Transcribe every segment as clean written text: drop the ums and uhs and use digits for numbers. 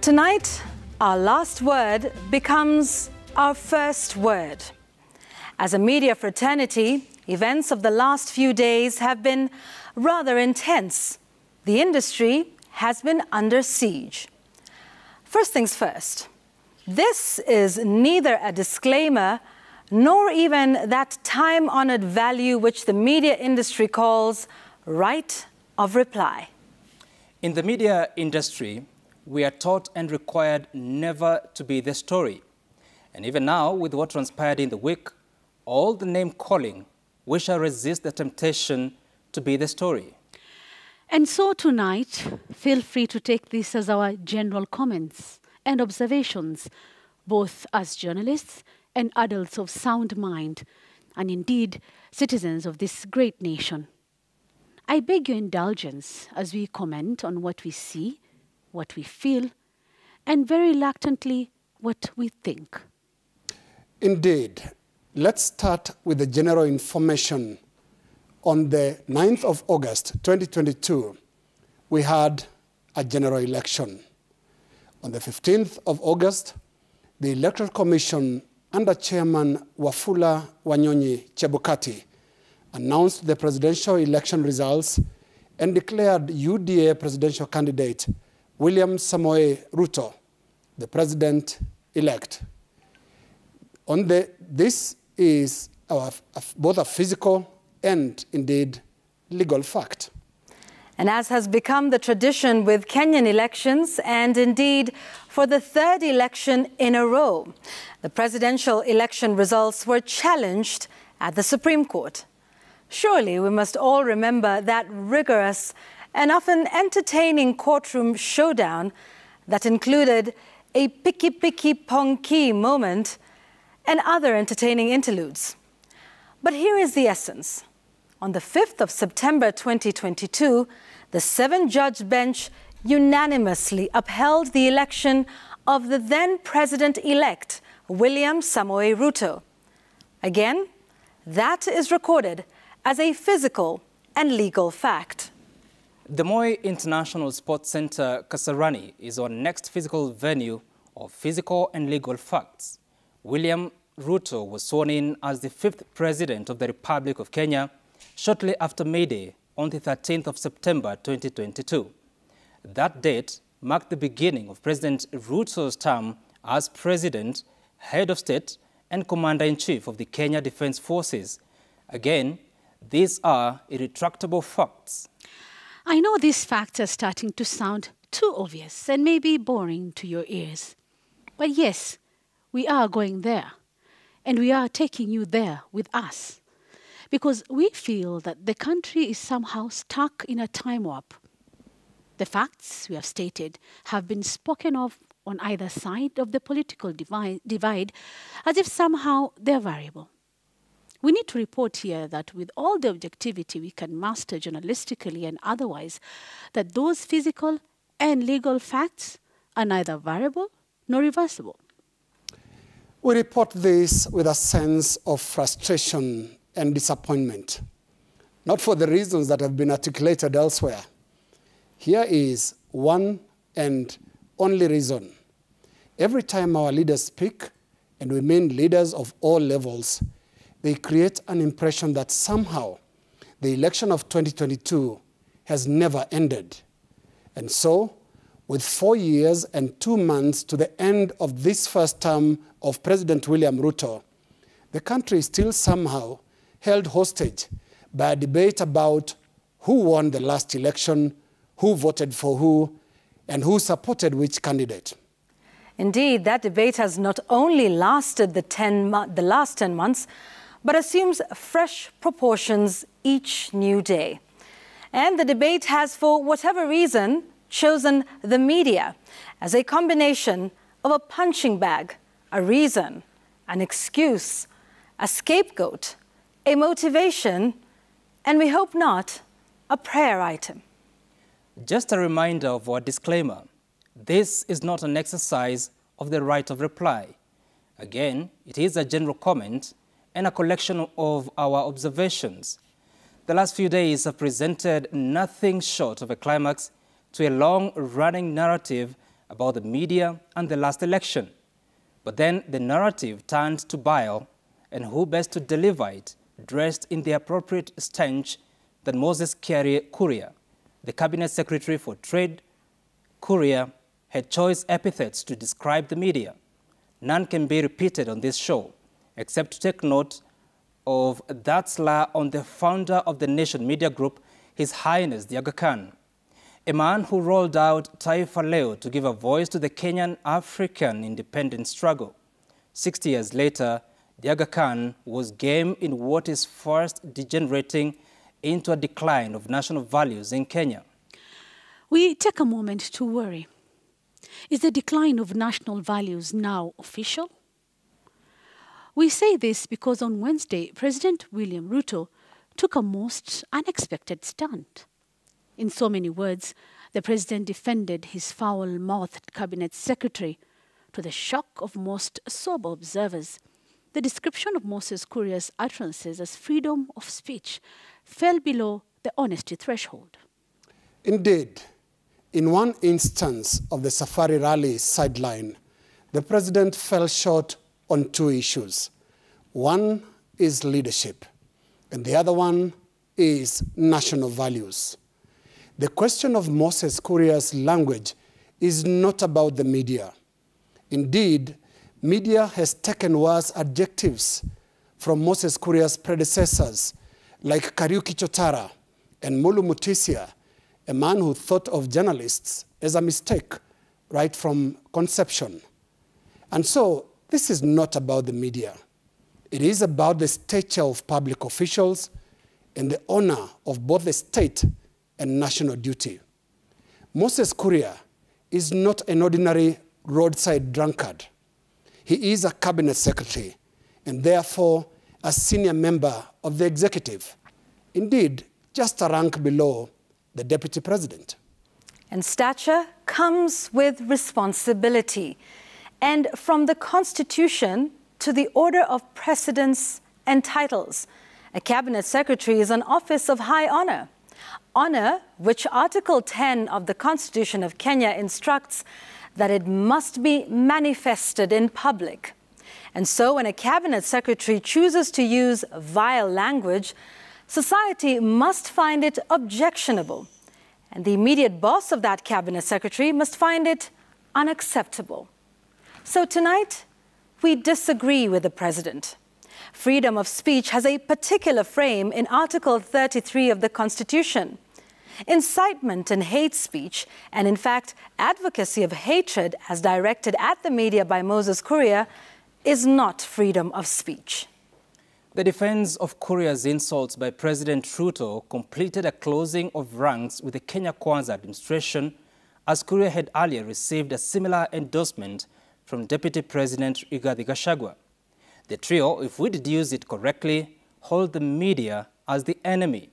Tonight, our last word becomes our first word. As a media fraternity, events of the last few days have been rather intense. The industry has been under siege. First things first, this is neither a disclaimer nor even that time-honored value which the media industry calls right of reply. In the media industry, we are taught and required never to be the story. And even now, with what transpired in the week, all the name-calling, we shall resist the temptation to be the story. And so tonight, feel free to take this as our general comments and observations, both as journalists and adults of sound mind, and indeed citizens of this great nation. I beg your indulgence as we comment on what we see, what we feel, and very reluctantly, what we think. Indeed. Let's start with the general information. On the 9th of August, 2022, we had a general election. On the 15th of August, the Electoral Commission under Chairman Wafula Wanyonyi Chebukati announced the presidential election results and declared UDA presidential candidate William Samoei Ruto the president-elect. This is both a physical and, indeed, legal fact. And as has become the tradition with Kenyan elections, and indeed for the third election in a row, the presidential election results were challenged at the Supreme Court. Surely we must all remember that rigorous and often entertaining courtroom showdown that included a piki-piki ponki moment and other entertaining interludes. But here is the essence. On the 5th of September 2022, the 7-judge bench unanimously upheld the election of the then president-elect, William Samoei Ruto. Again, that is recorded as a physical and legal fact. The Moi International Sports Center, Kasarani, is our next physical venue of physical and legal facts. William Ruto was sworn in as the 5th President of the Republic of Kenya shortly after May Day on the 13th of September 2022. That date marked the beginning of President Ruto's term as President, Head of State and Commander-in-Chief of the Kenya Defence Forces. Again, these are irretractable facts. I know these facts are starting to sound too obvious and maybe boring to your ears. But yes, we are going there. And we are taking you there with us. Because we feel that the country is somehow stuck in a time warp. The facts we have stated have been spoken of on either side of the political divide as if somehow they're variable. We need to report here that with all the objectivity we can master journalistically and otherwise, that those physical and legal facts are neither variable nor reversible. We report this with a sense of frustration and disappointment, not for the reasons that have been articulated elsewhere. Here is one and only reason. Every time our leaders speak, and we mean leaders of all levels, they create an impression that somehow the election of 2022 has never ended. And so, with 4 years and 2 months to the end of this first term of President William Ruto, the country is still somehow held hostage by a debate about who won the last election, who voted for who, and who supported which candidate. Indeed, that debate has not only lasted the last 10 months, but assumes fresh proportions each new day. And the debate has, for whatever reason, chosen the media as a combination of a punching bag, a reason, an excuse, a scapegoat, a motivation, and we hope not, a prayer item. Just a reminder of our disclaimer. This is not an exercise of the right of reply. Again, it is a general comment and a collection of our observations. The last few days have presented nothing short of a climax to a long-running narrative about the media and the last election. But then the narrative turned to bile, and who best to deliver it, dressed in the appropriate stench, than Moses Kuria, the Cabinet Secretary for Trade. Kuria had choice epithets to describe the media. None can be repeated on this show, except to take note of that slur on the founder of the Nation Media Group, His Highness the Aga Khan, a man who rolled out Taifa Leo to give a voice to the Kenyan African independence struggle. 60 years later, the Aga Khan was game in what is fast degenerating into a decline of national values in Kenya. We take a moment to worry. Is the decline of national values now official? We say this because on Wednesday, President William Ruto took a most unexpected stand. In so many words, the president defended his foul-mouthed cabinet secretary to the shock of most sober observers. The description of Moses Kuria's utterances as freedom of speech fell below the honesty threshold. Indeed, in one instance of the Safari Rally sideline, the president fell short on two issues. One is leadership, and the other one is national values. The question of Moses Kuria's language is not about the media. Indeed, media has taken worse adjectives from Moses Kuria's predecessors, like Kariuki Chotara and Mulu Mutisia, a man who thought of journalists as a mistake right from conception. And so, this is not about the media. It is about the stature of public officials and the honor of both the state and national duty. Moses Kuria is not an ordinary roadside drunkard. He is a cabinet secretary and therefore a senior member of the executive. Indeed, just a rank below the deputy president. And stature comes with responsibility. And from the Constitution to the order of precedence and titles, a cabinet secretary is an office of high honor. Honor which Article 10 of the Constitution of Kenya instructs that it must be manifested in public. And so when a cabinet secretary chooses to use vile language, society must find it objectionable. And the immediate boss of that cabinet secretary must find it unacceptable. So tonight, we disagree with the president. Freedom of speech has a particular frame in Article 33 of the Constitution. Incitement and hate speech, and in fact, advocacy of hatred as directed at the media by Moses Kuria, is not freedom of speech. The defense of Kuria's insults by President Ruto completed a closing of ranks with the Kenya Kwanza administration, as Kuria had earlier received a similar endorsement from Deputy President Rigathi Gachagua. The trio, if we deduce it correctly, hold the media as the enemy.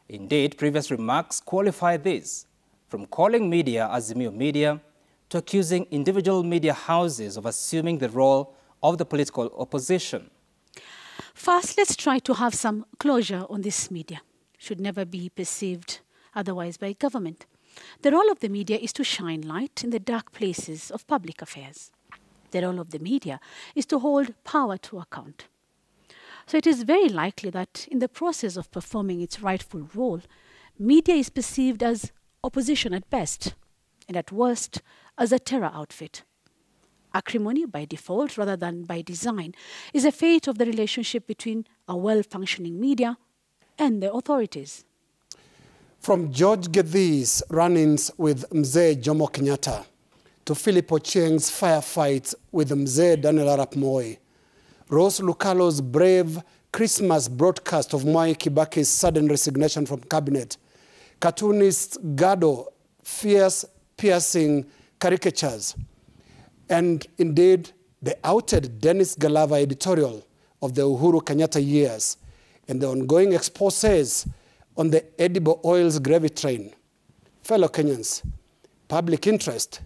Indeed, previous remarks qualify this, from calling media Azimio Media to accusing individual media houses of assuming the role of the political opposition. First, let's try to have some closure on this media. Should never be perceived otherwise by government. The role of the media is to shine light in the dark places of public affairs. The role of the media is to hold power to account. So it is very likely that in the process of performing its rightful role, media is perceived as opposition at best, and at worst, as a terror outfit. Acrimony by default rather than by design is a fate of the relationship between a well-functioning media and the authorities. From George Gedhi's run-ins with Mzee Jomo Kenyatta to Philip Ochieng's firefights with Mzee Daniel Arap Moi, Rose Lukalo's brave Christmas broadcast of Mwai Kibaki's sudden resignation from cabinet, cartoonist Gado fierce, piercing caricatures, and indeed the outed Dennis Galava editorial of the Uhuru Kenyatta years and the ongoing exposés on the edible oils gravy train. Fellow Kenyans, public interest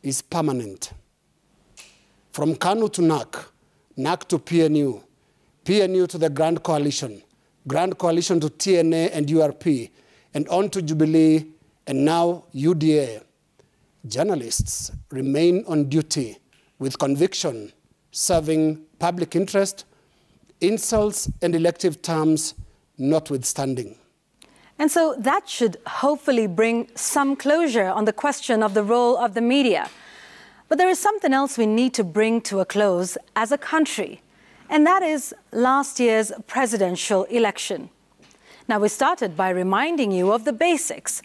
is permanent. From KANU to NAC, NAC to PNU, PNU to the Grand Coalition to TNA and URP, and on to Jubilee, and now UDA. journalists remain on duty with conviction, serving public interest, insults and elective terms notwithstanding. And so that should hopefully bring some closure on the question of the role of the media. But there is something else we need to bring to a close as a country, and that is last year's presidential election. Now, we started by reminding you of the basics,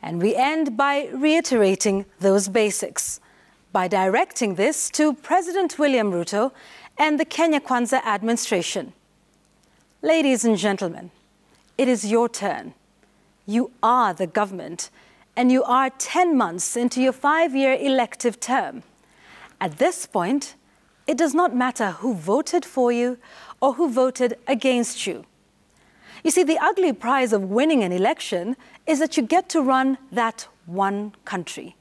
and we end by reiterating those basics, by directing this to President William Ruto and the Kenya Kwanza administration. Ladies and gentlemen, it is your turn. You are the government, and you are 10 months into your 5-year elective term. At this point, it does not matter who voted for you or who voted against you. You see, the ugly prize of winning an election is that you get to run that one country.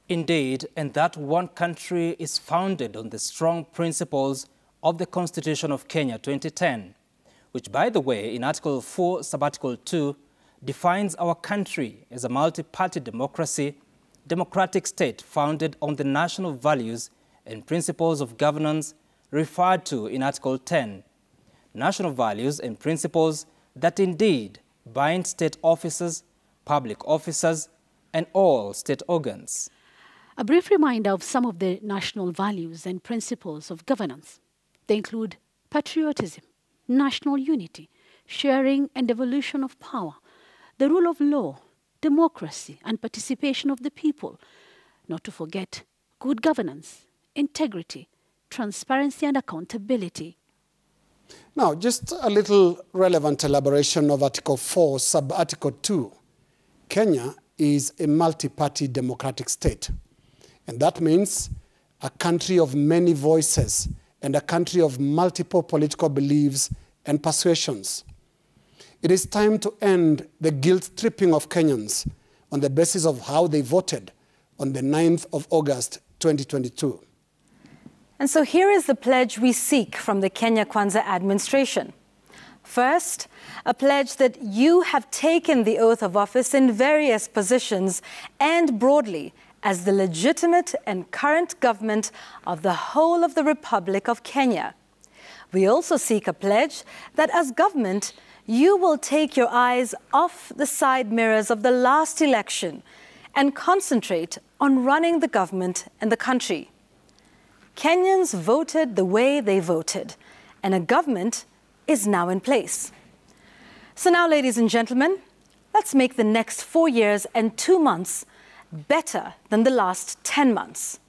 Indeed, and that one country is founded on the strong principles of the Constitution of Kenya 2010, which, by the way, in Article 4, Subarticle 2, defines our country as a multi-party democracy, democratic state founded on the national values and principles of governance referred to in Article 10. National values and principles that indeed bind state officers, public officers, and all state organs. A brief reminder of some of the national values and principles of governance. They include patriotism, national unity, sharing and devolution of power, the rule of law, democracy and participation of the people, not to forget good governance, integrity, transparency and accountability. Now, just a little relevant elaboration of Article 4, Sub-Article 2. Kenya is a multi-party democratic state, and that means a country of many voices and a country of multiple political beliefs and persuasions. It is time to end the guilt-tripping of Kenyans on the basis of how they voted on the 9th of August, 2022. And so here is the pledge we seek from the Kenya Kwanza administration. First, a pledge that you have taken the oath of office in various positions and broadly as the legitimate and current government of the whole of the Republic of Kenya. We also seek a pledge that as government, you will take your eyes off the side mirrors of the last election and concentrate on running the government and the country. Kenyans voted the way they voted, and a government is now in place. So now, ladies and gentlemen, let's make the next 4 years and 2 months better than the last 10 months.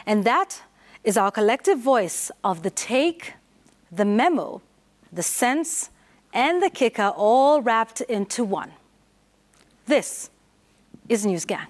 And that is our collective voice of the take, the memo, the sense, and the kicker all wrapped into one. This is NewsGang.